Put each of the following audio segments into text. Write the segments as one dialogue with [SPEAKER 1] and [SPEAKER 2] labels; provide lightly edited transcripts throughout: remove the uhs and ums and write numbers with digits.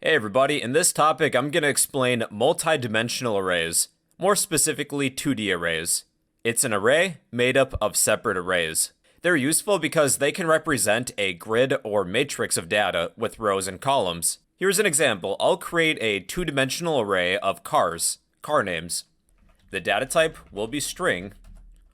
[SPEAKER 1] Hey everybody, in this topic I'm going to explain multidimensional arrays, more specifically 2D arrays. It's an array made up of separate arrays. They're useful because they can represent a grid or matrix of data with rows and columns. Here's an example. I'll create a two-dimensional array of car names. The data type will be string.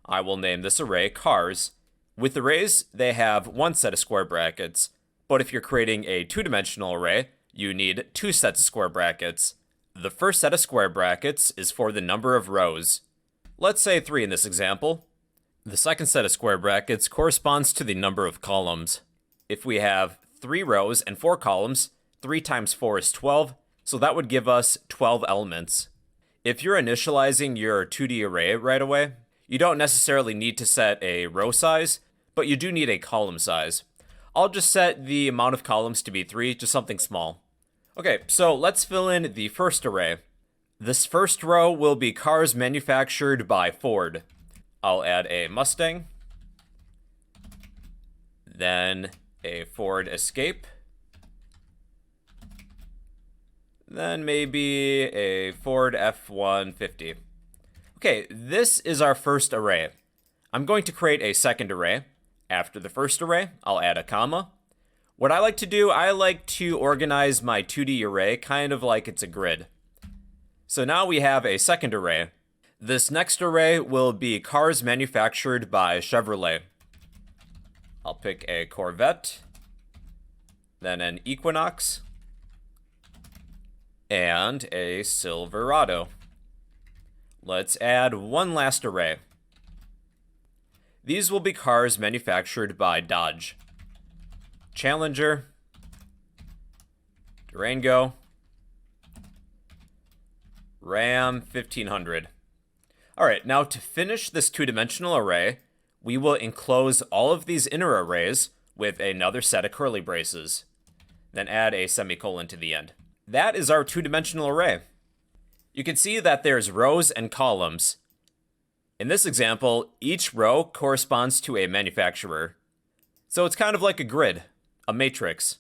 [SPEAKER 1] I will name this array cars. With arrays, they have one set of square brackets, but if you're creating a two-dimensional array, you need two sets of square brackets. The first set of square brackets is for the number of rows. Let's say 3 in this example. The second set of square brackets corresponds to the number of columns. If we have 3 rows and 4 columns, 3 times 4 is 12, so that would give us 12 elements. If you're initializing your 2D array right away, you don't necessarily need to set a row size, but you do need a column size. I'll just set the amount of columns to be 3, just something small. Okay, so let's fill in the first array. This first row will be cars manufactured by Ford. I'll add a Mustang, then a Ford Escape, then maybe a Ford F-150. Okay, this is our first array. I'm going to create a second array. After the first array, I'll add a comma. What I like to do, I like to organize my 2D array kind of like it's a grid. So now we have a second array. This next array will be cars manufactured by Chevrolet. I'll pick a Corvette, then an Equinox, and a Silverado. Let's add one last array. These will be cars manufactured by Dodge. Challenger, Durango, Ram 1500. Alright, now to finish this two-dimensional array, we will enclose all of these inner arrays with another set of curly braces. Then add a semicolon to the end. That is our two-dimensional array. You can see that there's rows and columns. In this example, each row corresponds to a manufacturer. So it's kind of like a grid, a matrix.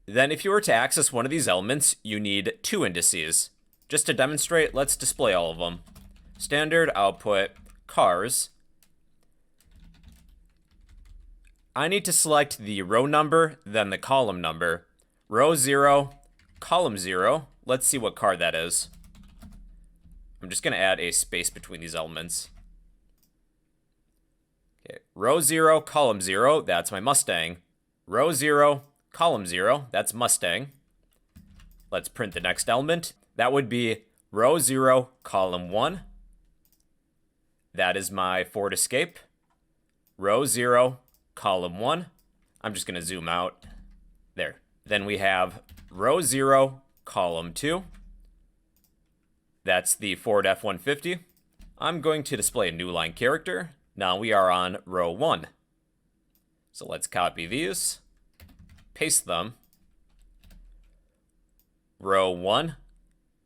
[SPEAKER 1] Then if you were to access one of these elements, you need 2 indices. Just to demonstrate, let's display all of them. Standard output, cars. I need to select the row number, then the column number. Row 0, column 0. Let's see what car that is. I'm just going to add a space between these elements. Okay, row 0, column 0, that's my Mustang. Row 0, column 0, that's Mustang. Let's print the next element. That would be row 0, column 1. That is my Ford Escape. Row 0, column 1. I'm just going to zoom out. There. Then we have row 0, column 2. That's the Ford F-150. I'm going to display a new line character. Now we are on row 1. So let's copy these, paste them. Row 1,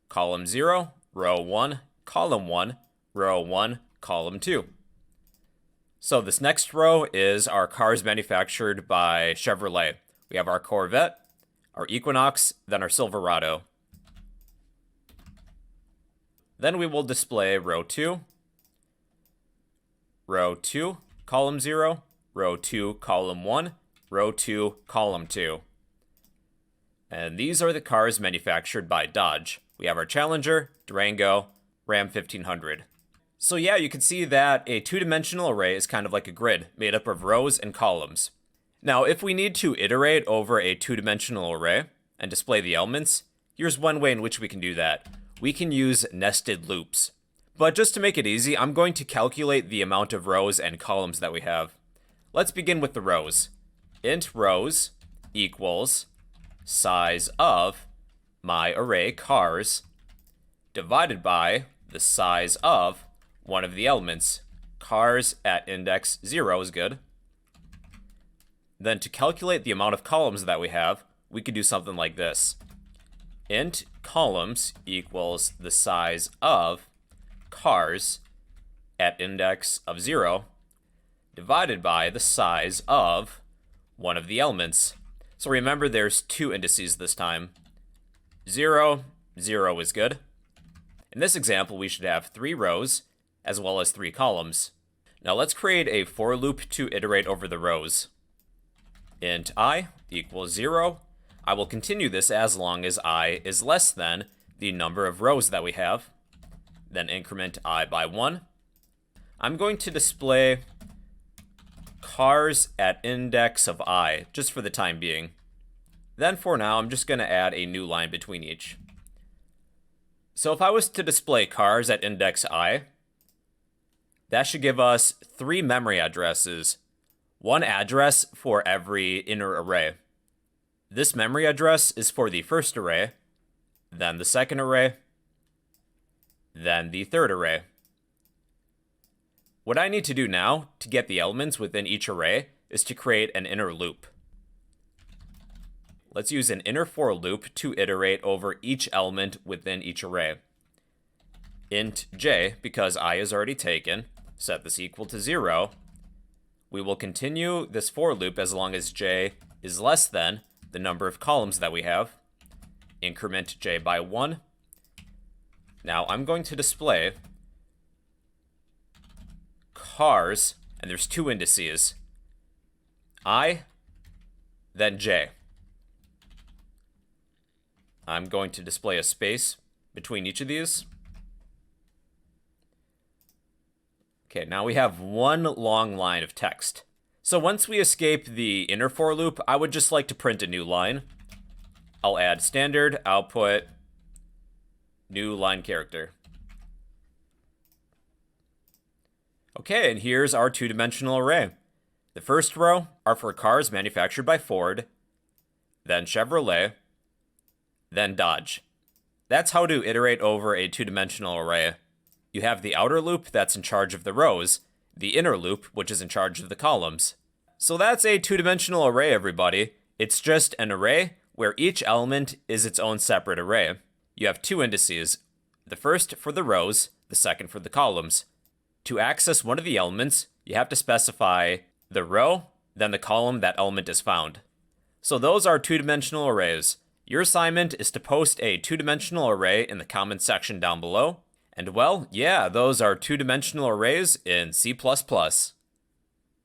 [SPEAKER 1] column 0, row 1, column 1, row 1, column 2. So this next row is our cars manufactured by Chevrolet. We have our Corvette, our Equinox, then our Silverado. Then we will display row 2, row 2, column 0, row 2, column 1, row 2, column 2. And these are the cars manufactured by Dodge. We have our Challenger, Durango, Ram 1500. So yeah, you can see that a two-dimensional array is kind of like a grid, made up of rows and columns. Now, if we need to iterate over a two-dimensional array and display the elements, here's one way in which we can do that. We can use nested loops. But just to make it easy, I'm going to calculate the amount of rows and columns that we have. Let's begin with the rows. Int rows equals size of my array cars divided by the size of one of the elements. Cars at index 0 is good. Then to calculate the amount of columns that we have, we could do something like this. Int columns equals the size of cars at index of 0 divided by the size of one of the elements. So remember, there's 2 indices this time. 0, 0 is good. In this example, we should have 3 rows as well as 3 columns. Now let's create a for loop to iterate over the rows. Int I equals 0. I will continue this as long as I is less than the number of rows that we have. Then increment I by 1. I'm going to display cars at index of I, just for the time being. Then for now, I'm just going to add a new line between each. So if I was to display cars at index I, that should give us 3 memory addresses, 1 address for every inner array. This memory address is for the first array, then the second array, then the third array. What I need to do now to get the elements within each array is to create an inner loop. Let's use an inner for loop to iterate over each element within each array. Int j, because I is already taken, set this equal to 0. We will continue this for loop as long as j is less than the number of columns that we have. Increment j by 1. Now I'm going to display cars, and there's 2 indices. I, then j. I'm going to display a space between each of these. Okay, now we have 1 long line of text. So once we escape the inner for loop, I would just like to print a new line. I'll add standard output new line character. Okay, and here's our 2-dimensional array. The first row are for cars manufactured by Ford, then Chevrolet, then Dodge. That's how to iterate over a 2-dimensional array. You have the outer loop that's in charge of the rows, the inner loop, which is in charge of the columns. So that's a 2-dimensional array, everybody. It's just an array where each element is its own separate array. You have 2 indices, the first for the rows, the second for the columns. To access one of the elements, you have to specify the row, then the column that element is found. So those are 2-dimensional arrays. Your assignment is to post a 2-dimensional array in the comments section down below. And well, yeah, those are 2-dimensional arrays in C++.